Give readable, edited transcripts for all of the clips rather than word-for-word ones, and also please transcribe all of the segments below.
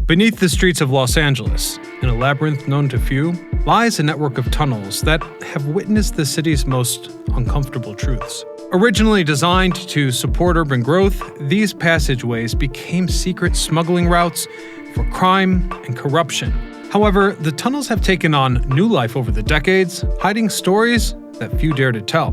Beneath the streets of Los Angeles, in a labyrinth known to few, lies a network of tunnels that have witnessed the city's most uncomfortable truths. Originally designed to support urban growth, these passageways became secret smuggling routes for crime and corruption. However, the tunnels have taken on new life over the decades, hiding stories that few dare to tell.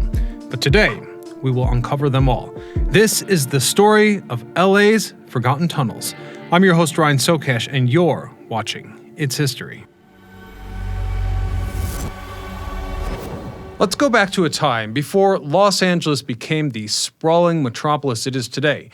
But today, we will uncover them all. This is the story of LA's forgotten tunnels. I'm your host, Ryan Sokash, and you're watching It's History. Let's go back to a time before Los Angeles became the sprawling metropolis it is today.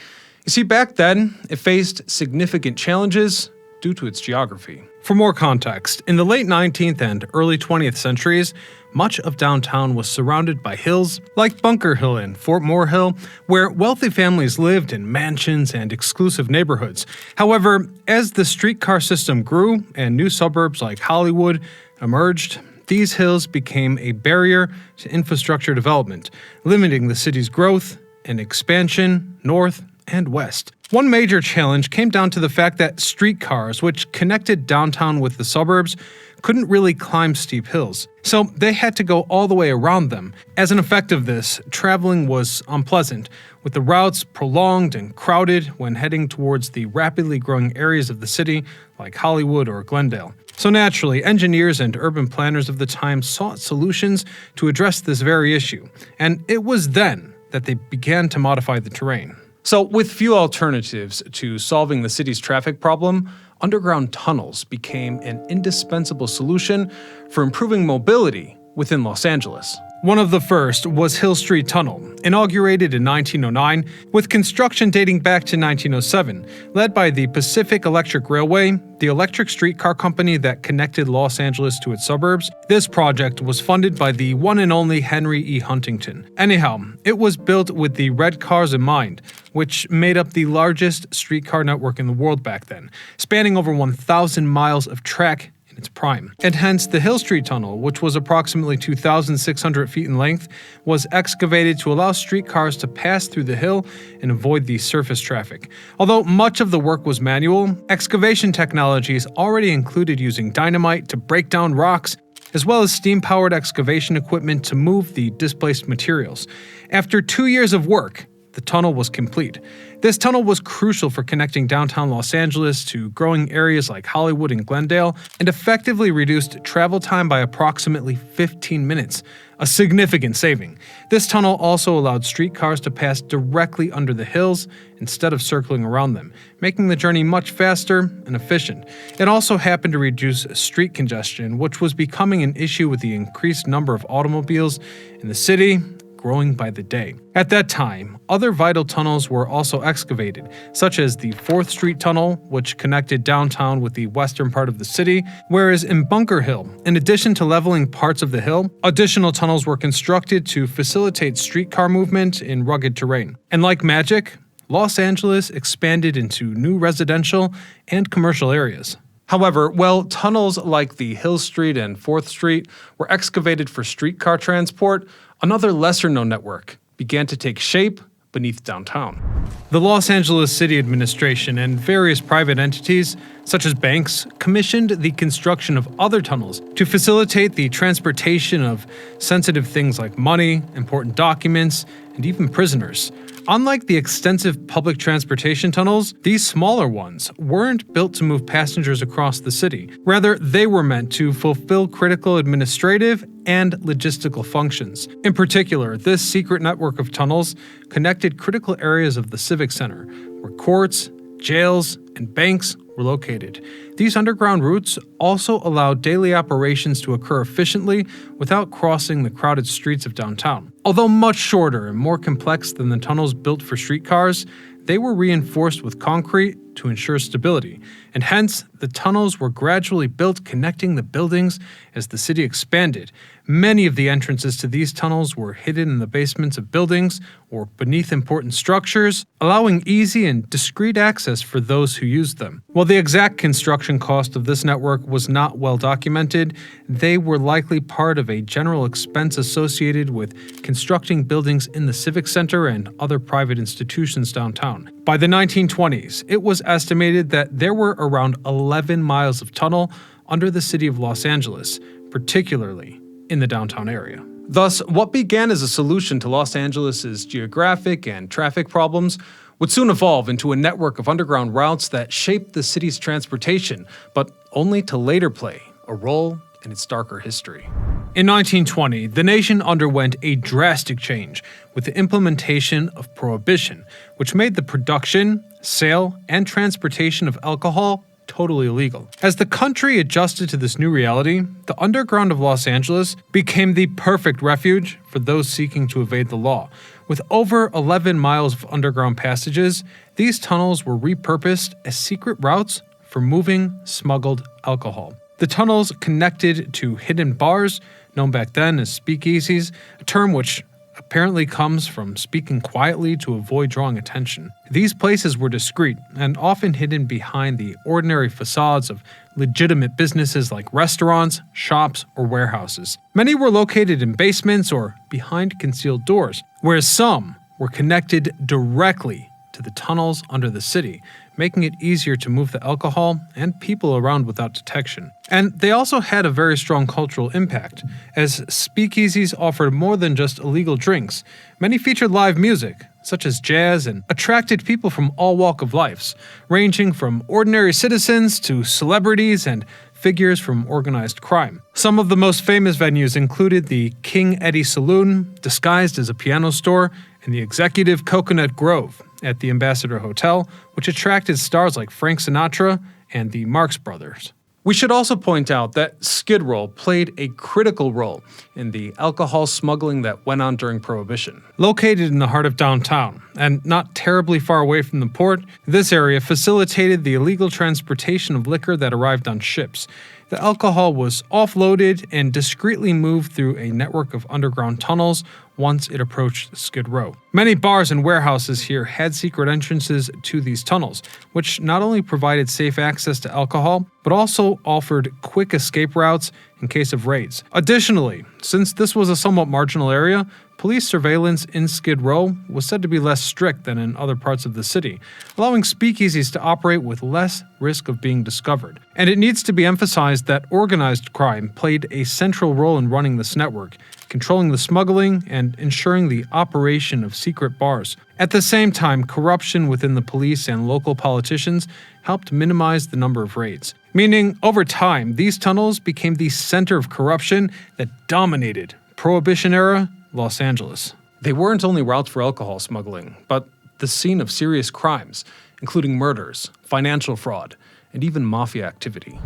You see, back then, it faced significant challenges due to its geography. For more context, in the late 19th and early 20th centuries, much of downtown was surrounded by hills like Bunker Hill and Fort Moore Hill, where wealthy families lived in mansions and exclusive neighborhoods. However, as the streetcar system grew and new suburbs like Hollywood emerged, these hills became a barrier to infrastructure development, limiting the city's growth and expansion north and west. One major challenge came down to the fact that streetcars, which connected downtown with the suburbs, couldn't really climb steep hills, so they had to go all the way around them. As an effect of this, traveling was unpleasant, with the routes prolonged and crowded when heading towards the rapidly growing areas of the city like Hollywood or Glendale. So naturally, engineers and urban planners of the time sought solutions to address this very issue, and it was then that they began to modify the terrain. So, with few alternatives to solving the city's traffic problem, underground tunnels became an indispensable solution for improving mobility within Los Angeles. One of the first was Hill Street Tunnel, inaugurated in 1909, with construction dating back to 1907. Led by the Pacific Electric Railway, the electric streetcar company that connected Los Angeles to its suburbs, this project was funded by the one and only Henry E. Huntington. Anyhow, it was built with the red cars in mind, which made up the largest streetcar network in the world back then, spanning over 1,000 miles of track in its prime. And hence, the Hill Street Tunnel, which was approximately 2,600 feet in length, was excavated to allow streetcars to pass through the hill and avoid the surface traffic. Although much of the work was manual, excavation technologies already included using dynamite to break down rocks, as well as steam-powered excavation equipment to move the displaced materials. After 2 years of work, the tunnel was complete. This tunnel was crucial for connecting downtown Los Angeles to growing areas like Hollywood and Glendale, and effectively reduced travel time by approximately 15 minutes, a significant saving. This tunnel also allowed streetcars to pass directly under the hills instead of circling around them, making the journey much faster and efficient. It also happened to reduce street congestion, which was becoming an issue with the increased number of automobiles in the city, growing by the day. At that time, other vital tunnels were also excavated, such as the 4th Street Tunnel, which connected downtown with the western part of the city, whereas in Bunker Hill, in addition to leveling parts of the hill, additional tunnels were constructed to facilitate streetcar movement in rugged terrain. And like magic, Los Angeles expanded into new residential and commercial areas. However, while tunnels like the Hill Street and 4th Street were excavated for streetcar transport, another lesser-known network began to take shape beneath downtown. The Los Angeles City Administration and various private entities, such as banks, commissioned the construction of other tunnels to facilitate the transportation of sensitive things like money, important documents, and even prisoners. Unlike the extensive public transportation tunnels, these smaller ones weren't built to move passengers across the city. Rather, they were meant to fulfill critical administrative and logistical functions. In particular, this secret network of tunnels connected critical areas of the Civic Center, where courts, jails, and banks were located. These underground routes also allowed daily operations to occur efficiently without crossing the crowded streets of downtown. Although much shorter and more complex than the tunnels built for streetcars, they were reinforced with concrete to ensure stability, and hence the tunnels were gradually built connecting the buildings as the city expanded. Many of the entrances to these tunnels were hidden in the basements of buildings or beneath important structures, allowing easy and discreet access for those who used them. While the exact construction cost of this network was not well documented, they were likely part of a general expense associated with constructing buildings in the Civic Center and other private institutions downtown. By the 1920s, it was estimated that there were around 11 miles of tunnel under the city of Los Angeles, particularly in the downtown area. Thus, what began as a solution to Los Angeles's geographic and traffic problems would soon evolve into a network of underground routes that shaped the city's transportation, but only to later play a role in its darker history. In 1920, the nation underwent a drastic change with the implementation of Prohibition, which made the production, sale, and transportation of alcohol totally illegal. As the country adjusted to this new reality, the underground of Los Angeles became the perfect refuge for those seeking to evade the law. With over 11 miles of underground passages, these tunnels were repurposed as secret routes for moving smuggled alcohol. The tunnels connected to hidden bars, known back then as speakeasies, a term which apparently comes from speaking quietly to avoid drawing attention. These places were discreet and often hidden behind the ordinary facades of legitimate businesses like restaurants, shops, or warehouses. Many were located in basements or behind concealed doors, whereas some were connected directly to the tunnels under the city, making it easier to move the alcohol and people around without detection. And they also had a very strong cultural impact, as speakeasies offered more than just illegal drinks. Many featured live music, such as jazz, and attracted people from all walks of life, ranging from ordinary citizens to celebrities and figures from organized crime. Some of the most famous venues included the King Eddie Saloon, disguised as a piano store, and the executive Coconut Grove at the Ambassador Hotel, which attracted stars like Frank Sinatra and the Marx Brothers. We should also point out that Skid Row played a critical role in the alcohol smuggling that went on during Prohibition. Located in the heart of downtown, and not terribly far away from the port, this area facilitated the illegal transportation of liquor that arrived on ships. The alcohol was offloaded and discreetly moved through a network of underground tunnels once it approached Skid Row. Many bars and warehouses here had secret entrances to these tunnels, which not only provided safe access to alcohol, but also offered quick escape routes in case of raids. Additionally, since this was a somewhat marginal area, police surveillance in Skid Row was said to be less strict than in other parts of the city, allowing speakeasies to operate with less risk of being discovered. And it needs to be emphasized that organized crime played a central role in running this network, controlling the smuggling and ensuring the operation of secret bars. At the same time, corruption within the police and local politicians helped minimize the number of raids. Meaning, over time, these tunnels became the center of corruption that dominated Prohibition-era Los Angeles. They weren't only routes for alcohol smuggling, but the scene of serious crimes, including murders, financial fraud, and even mafia activity.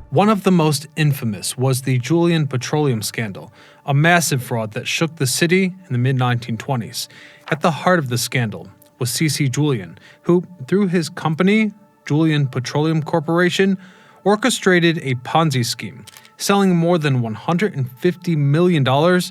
One of the most infamous was the Julian petroleum scandal, a massive fraud that shook the city in the mid-1920s. At the heart of the scandal was C.C. Julian, who, through his company, Julian Petroleum Corporation, orchestrated a Ponzi scheme, selling more than $150 million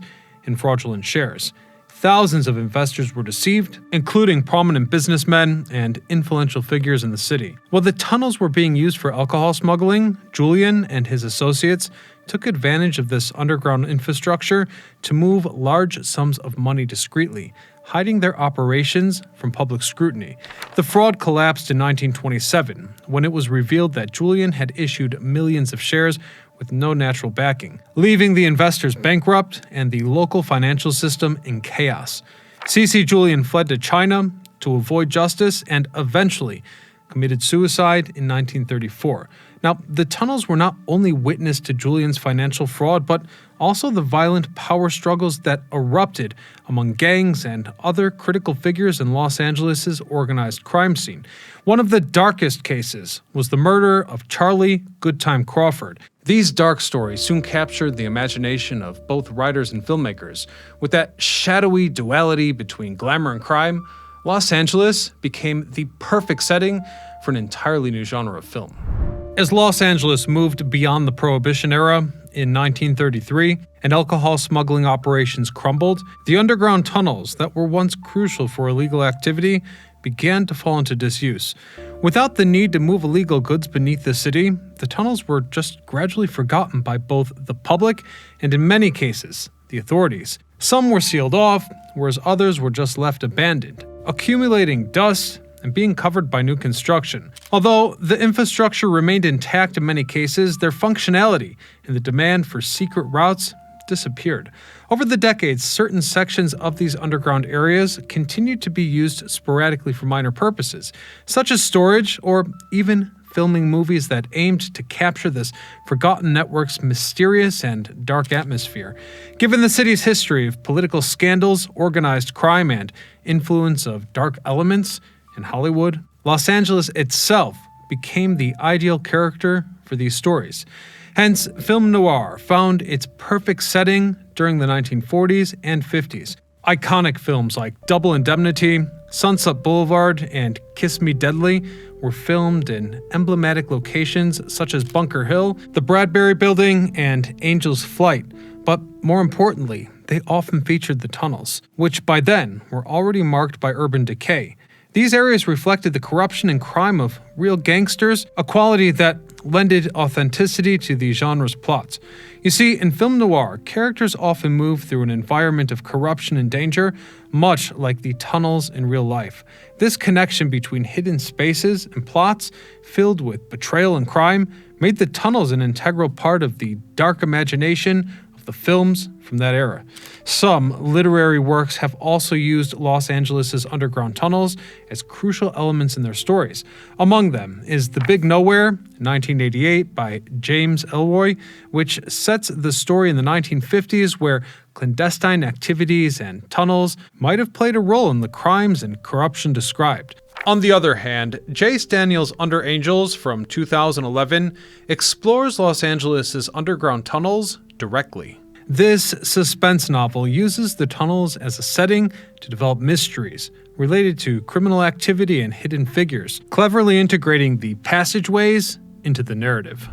in fraudulent shares. Thousands of investors were deceived, including prominent businessmen and influential figures in the city. While the tunnels were being used for alcohol smuggling, Julian and his associates took advantage of this underground infrastructure to move large sums of money discreetly, hiding their operations from public scrutiny. The fraud collapsed in 1927, when it was revealed that Julian had issued millions of shares with no natural backing, leaving the investors bankrupt and the local financial system in chaos. C.C. Julian fled to China to avoid justice and eventually committed suicide in 1934. Now, the tunnels were not only witness to Julian's financial fraud, but also the violent power struggles that erupted among gangs and other critical figures in Los Angeles' organized crime scene. One of the darkest cases was the murder of Charlie Goodtime Crawford. These dark stories soon captured the imagination of both writers and filmmakers. With that shadowy duality between glamour and crime, Los Angeles became the perfect setting for an entirely new genre of film. As Los Angeles moved beyond the Prohibition era in 1933 and alcohol smuggling operations crumbled, the underground tunnels that were once crucial for illegal activity began to fall into disuse. Without the need to move illegal goods beneath the city, the tunnels were just gradually forgotten by both the public and, in many cases, the authorities. Some were sealed off, whereas others were just left abandoned, accumulating dust and being covered by new construction. Although the infrastructure remained intact in many cases, their functionality and the demand for secret routes disappeared. Over the decades, certain sections of these underground areas continued to be used sporadically for minor purposes, such as storage or even filming movies that aimed to capture this forgotten network's mysterious and dark atmosphere. Given the city's history of political scandals, organized crime, and influence of dark elements in Hollywood, Los Angeles itself became the ideal character for these stories. Hence, film noir found its perfect setting during the 1940s and 50s. Iconic films like Double Indemnity, Sunset Boulevard, and Kiss Me Deadly were filmed in emblematic locations such as Bunker Hill, the Bradbury Building, and Angel's Flight. But more importantly, they often featured the tunnels, which by then were already marked by urban decay. These areas reflected the corruption and crime of real gangsters, a quality that lended authenticity to the genre's plots. You see, in film noir, characters often move through an environment of corruption and danger, much like the tunnels in real life. This connection between hidden spaces and plots filled with betrayal and crime made the tunnels an integral part of the dark imagination of the films from that era. Some literary works have also used Los Angeles' underground tunnels as crucial elements in their stories. Among them is The Big Nowhere, 1988, by James Ellroy, which sets the story in the 1950s where clandestine activities and tunnels might have played a role in the crimes and corruption described. On the other hand, Jace Daniels' Under Angels from 2011 explores Los Angeles' underground tunnels directly. This suspense novel uses the tunnels as a setting to develop mysteries related to criminal activity and hidden figures, cleverly integrating the passageways into the narrative.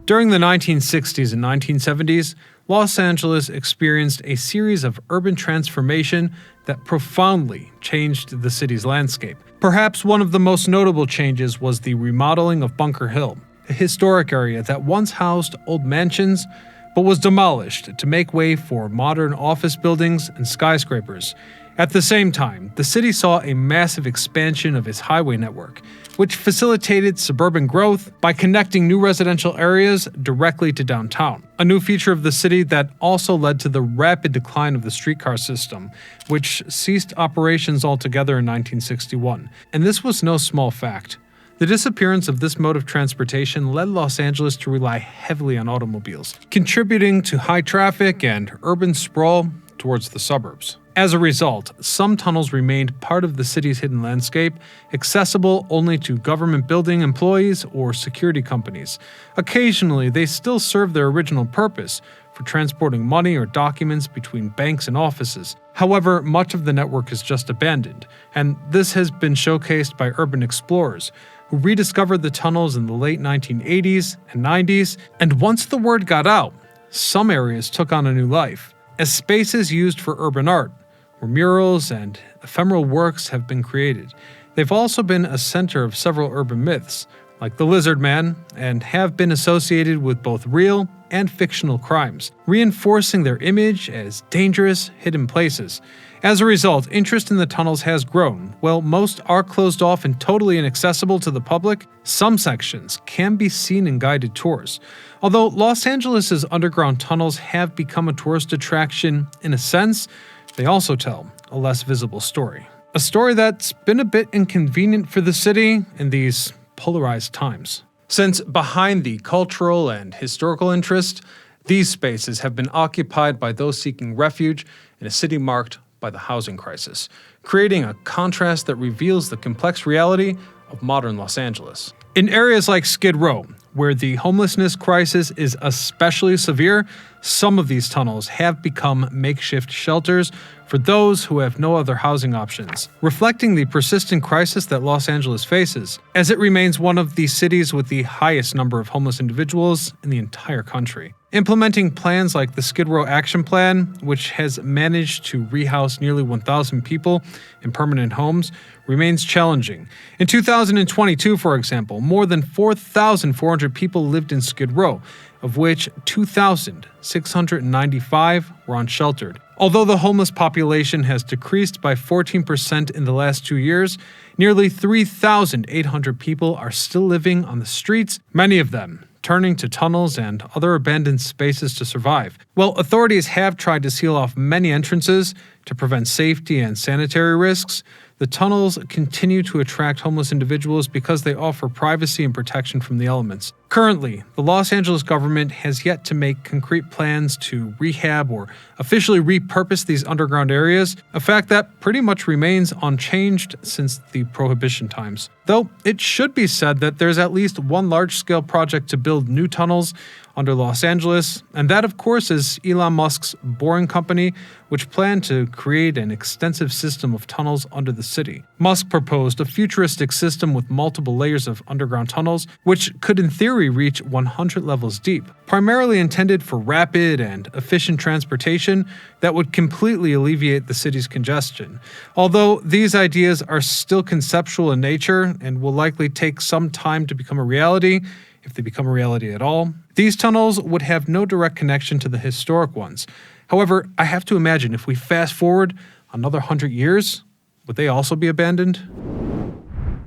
During the 1960s and 1970s, Los Angeles experienced a series of urban transformation that profoundly changed the city's landscape. Perhaps one of the most notable changes was the remodeling of Bunker Hill, a historic area that once housed old mansions but was demolished to make way for modern office buildings and skyscrapers. At the same time, the city saw a massive expansion of its highway network, which facilitated suburban growth by connecting new residential areas directly to downtown, a new feature of the city that also led to the rapid decline of the streetcar system, which ceased operations altogether in 1961. And this was no small fact. The disappearance of this mode of transportation led Los Angeles to rely heavily on automobiles, contributing to high traffic and urban sprawl towards the suburbs. As a result, some tunnels remained part of the city's hidden landscape, accessible only to government building employees or security companies. Occasionally, they still serve their original purpose for transporting money or documents between banks and offices. However, much of the network is just abandoned, and this has been showcased by urban explorers who rediscovered the tunnels in the late 1980s and 90s, and once the word got out, some areas took on a new life. As spaces used for urban art, where murals and ephemeral works have been created, they've also been a center of several urban myths, like the Lizard Man, and have been associated with both real and fictional crimes, reinforcing their image as dangerous, hidden places. As a result, interest in the tunnels has grown. While most are closed off and totally inaccessible to the public, some sections can be seen in guided tours. Although Los Angeles' underground tunnels have become a tourist attraction in a sense, they also tell a less visible story. A story that's been a bit inconvenient for the city in these polarized times. Since behind the cultural and historical interest, these spaces have been occupied by those seeking refuge in a city marked by the housing crisis, creating a contrast that reveals the complex reality of modern Los Angeles. In areas like Skid Row, where the homelessness crisis is especially severe, some of these tunnels have become makeshift shelters for those who have no other housing options, reflecting the persistent crisis that Los Angeles faces, as it remains one of the cities with the highest number of homeless individuals in the entire country. Implementing plans like the Skid Row Action Plan, which has managed to rehouse nearly 1,000 people in permanent homes, remains challenging. In 2022, for example, more than 4,400 people lived in Skid Row, of which 2,695 were unsheltered. Although the homeless population has decreased by 14% in the last 2 years, nearly 3,800 people are still living on the streets, many of them turning to tunnels and other abandoned spaces to survive. While authorities have tried to seal off many entrances to prevent safety and sanitary risks, the tunnels continue to attract homeless individuals because they offer privacy and protection from the elements. Currently, the Los Angeles government has yet to make concrete plans to rehab or officially repurpose these underground areas, a fact that pretty much remains unchanged since the Prohibition times. Though it should be said that there's at least one large-scale project to build new tunnels under Los Angeles, and that of course is Elon Musk's Boring Company, which planned to create an extensive system of tunnels under the city. Musk proposed a futuristic system with multiple layers of underground tunnels, which could in theory reach 100 levels deep, primarily intended for rapid and efficient transportation that would completely alleviate the city's congestion. Although these ideas are still conceptual in nature and will likely take some time to become a reality, if they become a reality at all, these tunnels would have no direct connection to the historic ones. However, I have to imagine if we fast forward another 100 years, would they also be abandoned?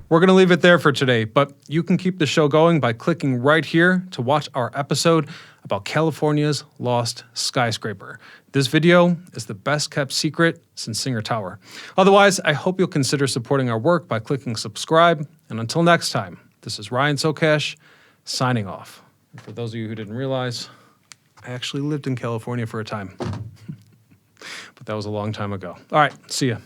We're going to leave it there for today, but you can keep the show going by clicking right here to watch our episode about California's lost skyscraper. This video is the best kept secret since Singer Tower. Otherwise, I hope you'll consider supporting our work by clicking subscribe, and until next time, this is Ryan Socash, signing off. And for those of you who didn't realize, I actually lived in California for a time. But that was a long time ago. All right, see ya.